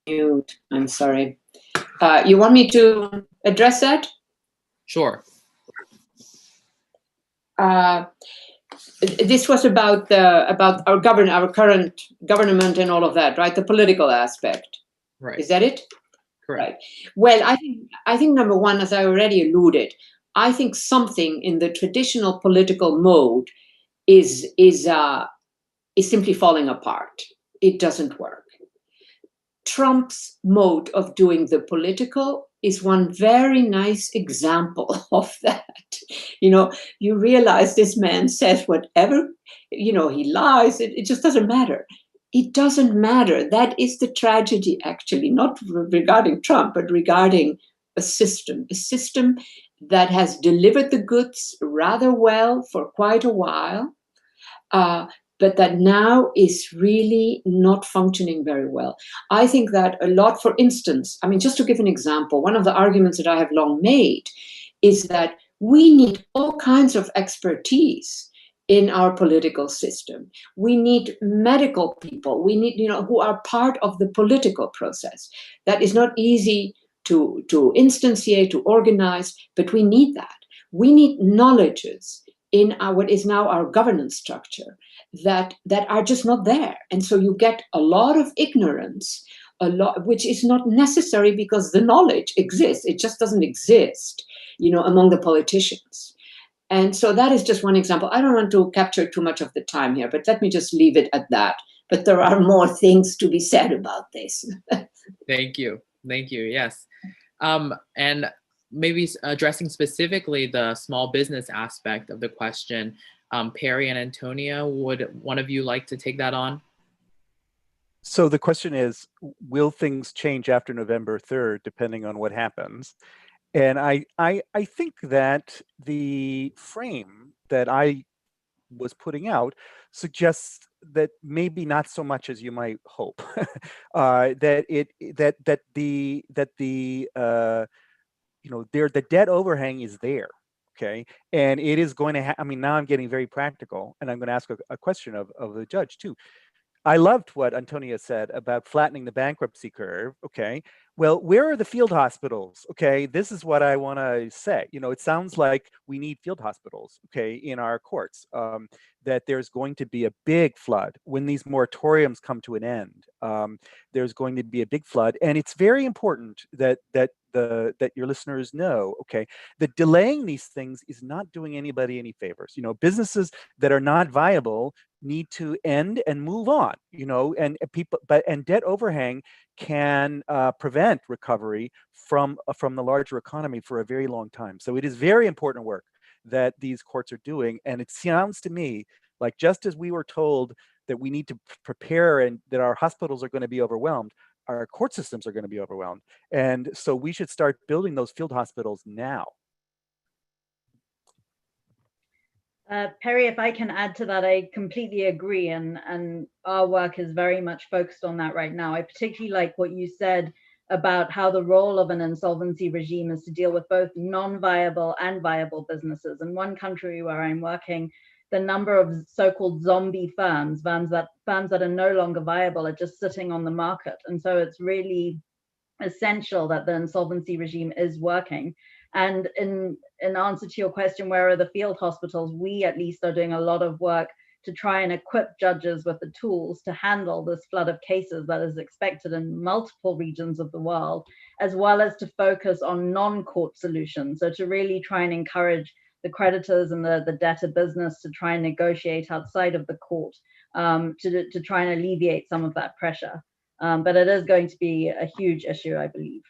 Mute. I'm sorry. You want me to address that? Sure. This was about our current government and all of that, right? The political aspect. Right. Is that it? Correct. Right. Well, I think number one, as I already alluded, I think something in the traditional political mode is simply falling apart. It doesn't work. Trump's mode of doing the political is one very nice example of that. You realize this man says whatever, he lies. It just doesn't matter. It doesn't matter. That is the tragedy, actually, not regarding Trump, but regarding a system that has delivered the goods rather well for quite a while, but that now is really not functioning very well. I think that a lot, for instance, just to give an example, one of the arguments that I have long made is that we need all kinds of expertise in our political system. We need medical people. We need, who are part of the political process. That is not easy to instantiate, to organize, but we need that. We need knowledges in what is now our governance structure that are just not there. And so you get a lot of ignorance, a lot, which is not necessary because the knowledge exists. It just doesn't exist, among the politicians. And so that is just one example. I don't want to capture too much of the time here, but let me just leave it at that. But there are more things to be said about this. Thank you. Thank you. Yes. And maybe addressing specifically the small business aspect of the question, Perry and Antonia, would one of you like to take that on? So the question is, will things change after November 3rd, depending on what happens? And I think that the frame that I was putting out suggests that maybe not so much as you might hope. That the debt overhang is there, okay, and it is going to. I mean, now I'm getting very practical, and I'm going to ask a question of the judge too. I loved what Antonia said about flattening the bankruptcy curve. Okay. Well, where are the field hospitals? Okay. This is what I want to say. It sounds like we need field hospitals, okay, in our courts, that there's going to be a big flood when these moratoriums come to an end. There's going to be a big flood. And it's very important that your listeners know, okay, that delaying these things is not doing anybody any favors. Businesses that are not viable need to end and move on, and debt overhang can prevent recovery from the larger economy for a very long time. So it is very important work that these courts are doing. And it sounds to me like, just as we were told that we need to prepare and that our hospitals are going to be overwhelmed, our court systems are going to be overwhelmed. And so we should start building those field hospitals now. Perry, if I can add to that, I completely agree. And our work is very much focused on that right now. I particularly like what you said about how the role of an insolvency regime is to deal with both non-viable and viable businesses. In one country where I'm working, the number of so-called zombie firms that are no longer viable, are just sitting on the market. And so it's really essential that the insolvency regime is working. And in answer to your question, where are the field hospitals? We at least are doing a lot of work to try and equip judges with the tools to handle this flood of cases that is expected in multiple regions of the world, as well as to focus on non-court solutions. So to really try and encourage the creditors and the debtor business to try and negotiate outside of the court, to try and alleviate some of that pressure. But it is going to be a huge issue, I believe.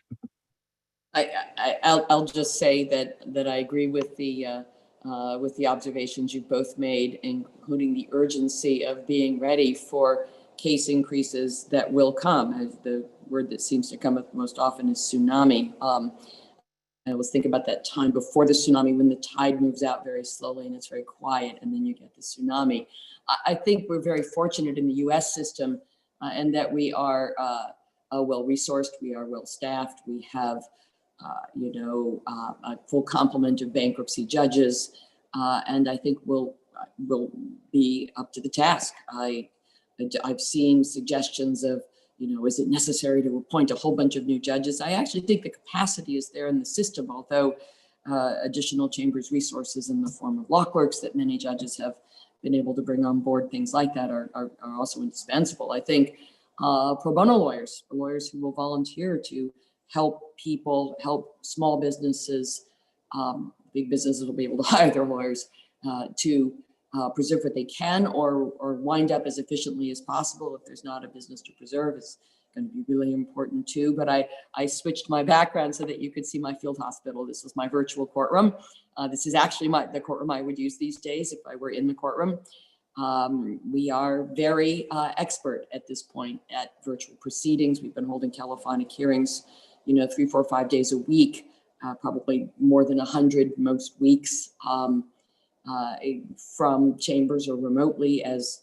I'll just say that I agree with the observations you both made, including the urgency of being ready for case increases that will come. As the word that seems to come up most often is tsunami. I always think about that time before the tsunami, when the tide moves out very slowly and it's very quiet, and then you get the tsunami. I think we're very fortunate in the U.S. system, and that we are well-resourced, we are well-staffed, we have a full complement of bankruptcy judges, and I think we'll be up to the task. I've seen suggestions of, is it necessary to appoint a whole bunch of new judges? I actually think the capacity is there in the system, although additional chambers resources in the form of law clerks that many judges have been able to bring on board, things like that are also indispensable. I think pro bono lawyers who will volunteer to help people, help small businesses, big businesses will be able to hire their lawyers to preserve what they can or wind up as efficiently as possible. If there's not a business to preserve, is going to be really important too. But I switched my background so that you could see my field hospital. This was my virtual courtroom. This is actually the courtroom I would use these days if I were in the courtroom. We are very expert at this point at virtual proceedings. We've been holding telephonic hearings, 3, 4, 5 days a week, probably more than 100 most weeks, from chambers or remotely as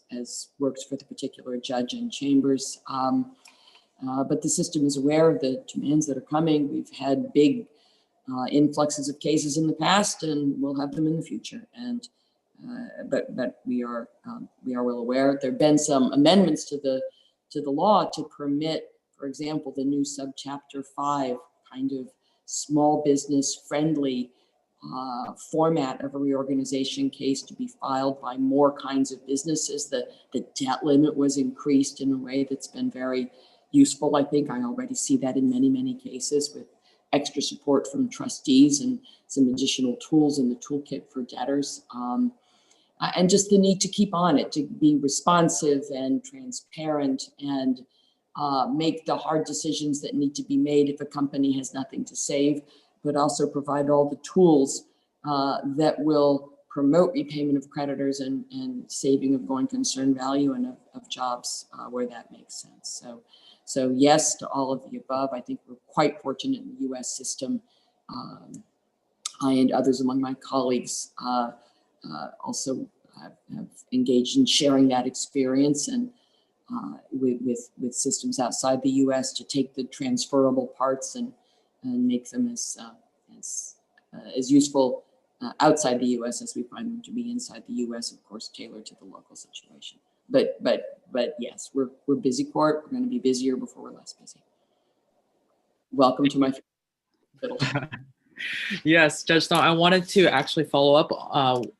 works for the particular judge in chambers. But the system is aware of the demands that are coming. We've had big influxes of cases in the past, and we'll have them in the future. And but we are well aware. There have been some amendments to the law to permit, for example, the new subchapter 5 kind of small business friendly format of a reorganization case to be filed by more kinds of businesses. The debt limit was increased in a way that's been very useful. I think I already see that in many, many cases with extra support from trustees and some additional tools in the toolkit for debtors. And just the need to keep on it, to be responsive and transparent and make the hard decisions that need to be made if a company has nothing to save, but also provide all the tools that will promote repayment of creditors and saving of going concern value and of jobs where that makes sense. So yes to all of the above. I think we're quite fortunate in the US system. I and others among my colleagues also have engaged in sharing that experience and with systems outside the US to take the transferable parts and make them as useful outside the US as we find them to be inside the US, of course, tailored to the local situation. But yes, we're busy court. We're going to be busier before we're less busy. Welcome to my fiddle. Yes, Judge Stone, I wanted to actually follow up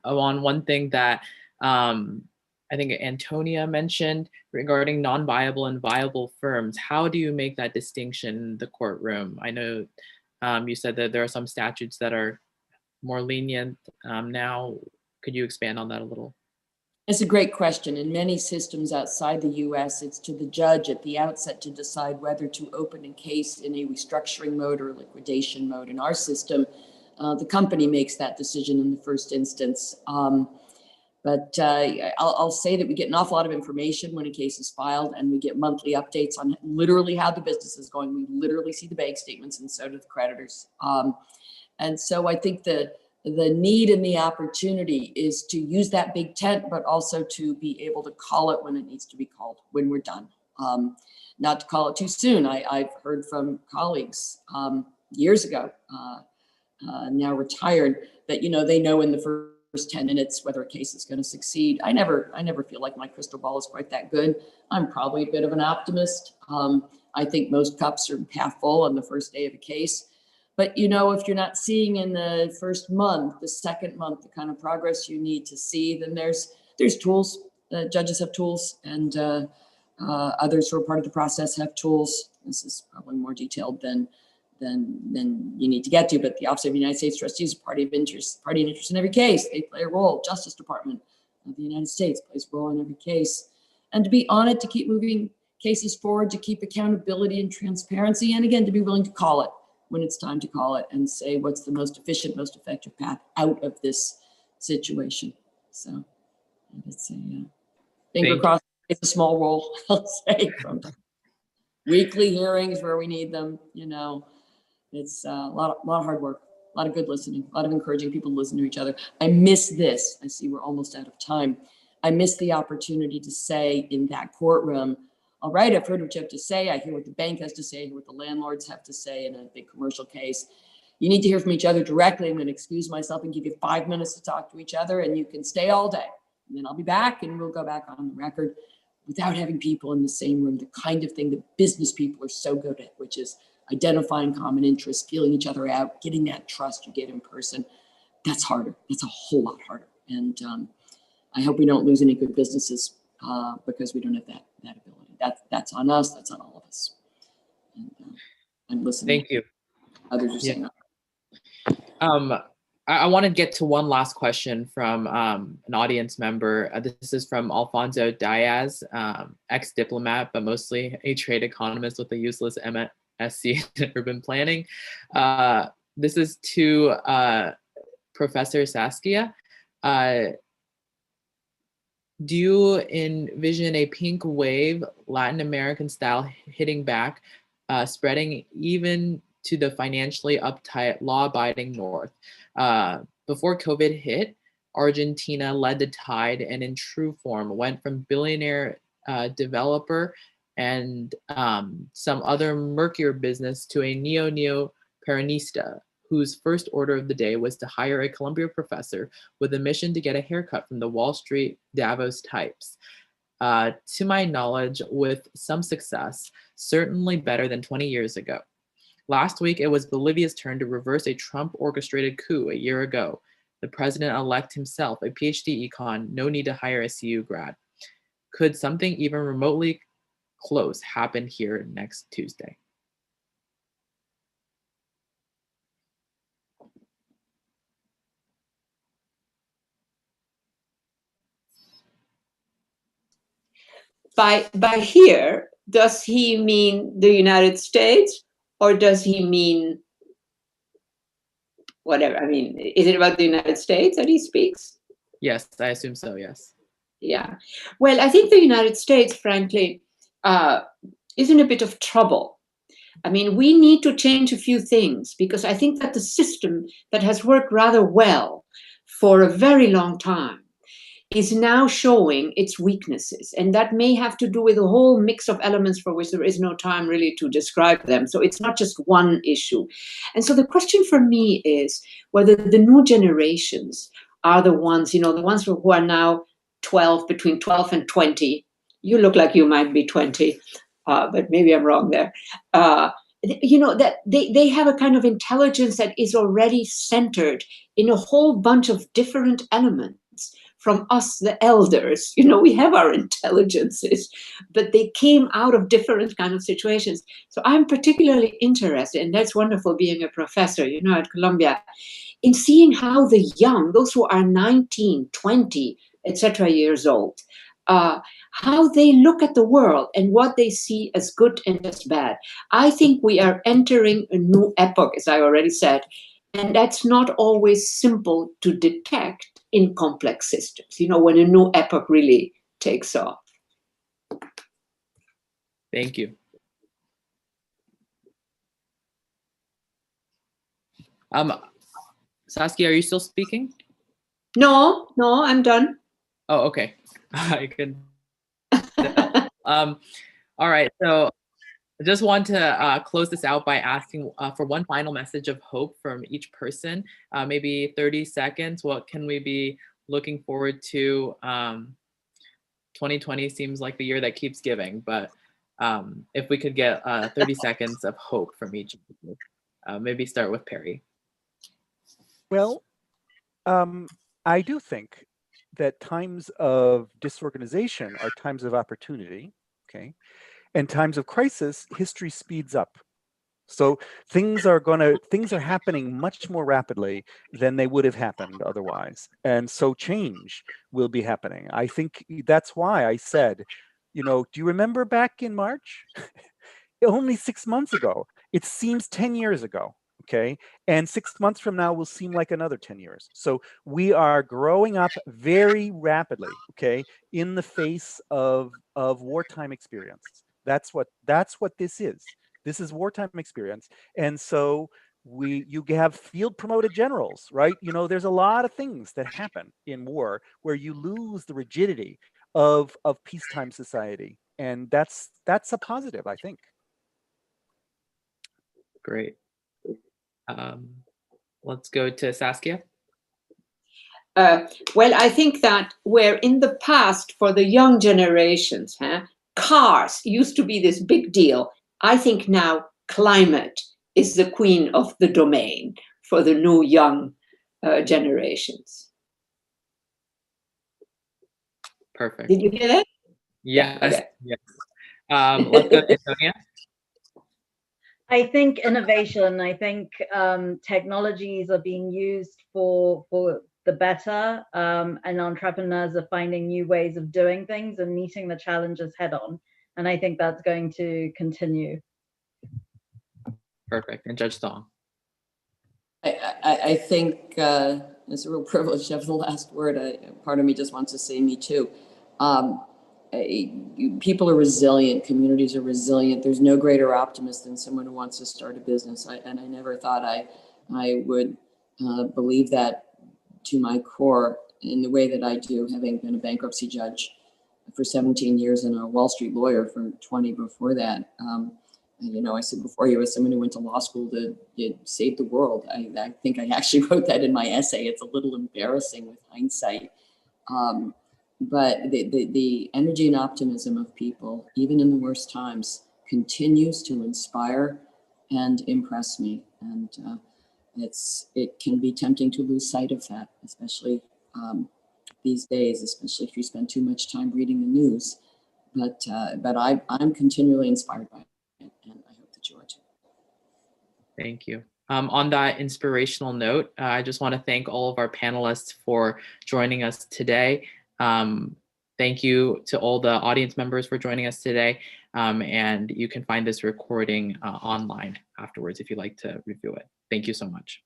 on one thing that I think Antonia mentioned regarding non-viable and viable firms. How do you make that distinction in the courtroom? I know you said that there are some statutes that are more lenient now. Could you expand on that a little? It's a great question. In many systems outside the US, it's to the judge at the outset to decide whether to open a case in a restructuring mode or liquidation mode. In our system, the company makes that decision in the first instance. But I'll say that we get an awful lot of information when a case is filed, and we get monthly updates on literally how the business is going. We literally see the bank statements, and so do the creditors. And so I think the need and the opportunity is to use that big tent, but also to be able to call it when it needs to be called, when we're done. Not to call it too soon. I've heard from colleagues years ago, now retired, that they know in the first 10 minutes whether a case is going to succeed. I never feel like my crystal ball is quite that good. I'm probably a bit of an optimist. I think most cups are half full on the first day of a case. But if you're not seeing in the first month, the second month, the kind of progress you need to see, then there's tools. Judges have tools, and others who are part of the process have tools. This is probably more detailed than you need to get to, but the Office of the United States Trustee is a party of interest in every case. They play a role. Justice Department of the United States plays a role in every case. And to be on it, to keep moving cases forward, to keep accountability and transparency, and again, to be willing to call it when it's time to call it and say what's the most efficient, most effective path out of this situation. So it's a finger crossed. It's a small role, I'll say, from weekly hearings where we need them. It's a lot of hard work, a lot of good listening, a lot of encouraging people to listen to each other. I miss this. I see we're almost out of time. I miss the opportunity to say in that courtroom, all right, I've heard what you have to say. I hear what the bank has to say, I hear what the landlords have to say in a big commercial case. You need to hear from each other directly. I'm going to excuse myself and give you 5 minutes to talk to each other, and you can stay all day. And then I'll be back, and we'll go back on the record without having people in the same room, the kind of thing that business people are so good at, which is identifying common interests, feeling each other out, getting that trust you get in person. That's harder. That's a whole lot harder. And I hope we don't lose any good businesses because we don't have that ability. That's on us. That's on all of us. And I'm listening. Thank you. Others are saying that. I want to get to one last question from an audience member. This is from Alfonso Diaz, ex-diplomat, but mostly a trade economist with a useless MSc in urban planning. This is to Professor Saskia. Do you envision a pink wave, Latin American style, hitting back, spreading even to the financially uptight, law-abiding North? Before COVID hit, Argentina led the tide and in true form went from billionaire developer and some other murkier business to a neo-peronista whose first order of the day was to hire a Columbia professor with a mission to get a haircut from the Wall Street Davos types. To my knowledge, with some success, certainly better than 20 years ago. Last week, it was Bolivia's turn to reverse a Trump-orchestrated coup a year ago. The president-elect himself, a PhD econ, no need to hire a CU grad. Could something even remotely close happen here next Tuesday? By here, does he mean the United States, or does he mean whatever? I mean, is it about the United States that he speaks? Yes, I assume so, yes. Yeah. Well, I think the United States, frankly, is in a bit of trouble. I mean, we need to change a few things, because I think that the system that has worked rather well for a very long time is now showing its weaknesses. And that may have to do with a whole mix of elements for which there is no time really to describe them. So it's not just one issue. And so the question for me is whether the new generations are the ones, the ones who are now between 12 and 20. You look like you might be 20, but maybe I'm wrong there. That they have a kind of intelligence that is already centered in a whole bunch of different elements from us, the elders. We have our intelligences, but they came out of different kind of situations. So I'm particularly interested, and that's wonderful being a professor, at Columbia, in seeing how the young, those who are 19, 20, etc. years old, how they look at the world and what they see as good and as bad. I think we are entering a new epoch, as I already said, and that's not always simple to detect in complex systems, when a new epoch really takes off. Thank you. Saskia, are you still speaking? No, I'm done. Oh, okay. I can. All right. So I just want to close this out by asking for one final message of hope from each person, maybe 30 seconds. What can we be looking forward to? 2020 seems like the year that keeps giving, but if we could get 30 seconds of hope from each of you, maybe start with Perry. Well, I do think that times of disorganization are times of opportunity, okay? And times of crisis, history speeds up. So things are happening much more rapidly than they would have happened otherwise. And so change will be happening. I think that's why I said, do you remember back in March? Only 6 months ago. It seems 10 years ago. Okay. And 6 months from now will seem like another 10 years. So we are growing up very rapidly, okay, in the face of wartime experience. That's what this is. This is wartime experience. And so you have field promoted generals, right? There's a lot of things that happen in war where you lose the rigidity of peacetime society. And that's a positive, I think. Great. Let's go to Saskia. Well, I think that where in the past for the young generations, cars used to be this big deal, I think now climate is the queen of the domain for the new young generations. Perfect. Did you hear that? Yes. Okay. Yes. Let's go to Antonia. I think innovation, technologies are being used for the better, and entrepreneurs are finding new ways of doing things and meeting the challenges head on. And I think that's going to continue. Perfect. And Judge Song. I think it's a real privilege to have the last word. Part of me just wants to say me too. People are resilient, communities are resilient. There's no greater optimist than someone who wants to start a business. And I never thought I would believe that to my core in the way that I do, having been a bankruptcy judge for 17 years and a Wall Street lawyer for 20 before that. I said before, you as someone who went to law school to save the world. I think I actually wrote that in my essay. It's a little embarrassing with hindsight. But the energy and optimism of people, even in the worst times, continues to inspire and impress me. And it can be tempting to lose sight of that, especially these days, especially if you spend too much time reading the news. But I'm continually inspired by it, and I hope that you are too. Thank you. On that inspirational note, I just want to thank all of our panelists for joining us today. Thank you to all the audience members for joining us today. And you can find this recording online afterwards if you'd like to review it. Thank you so much.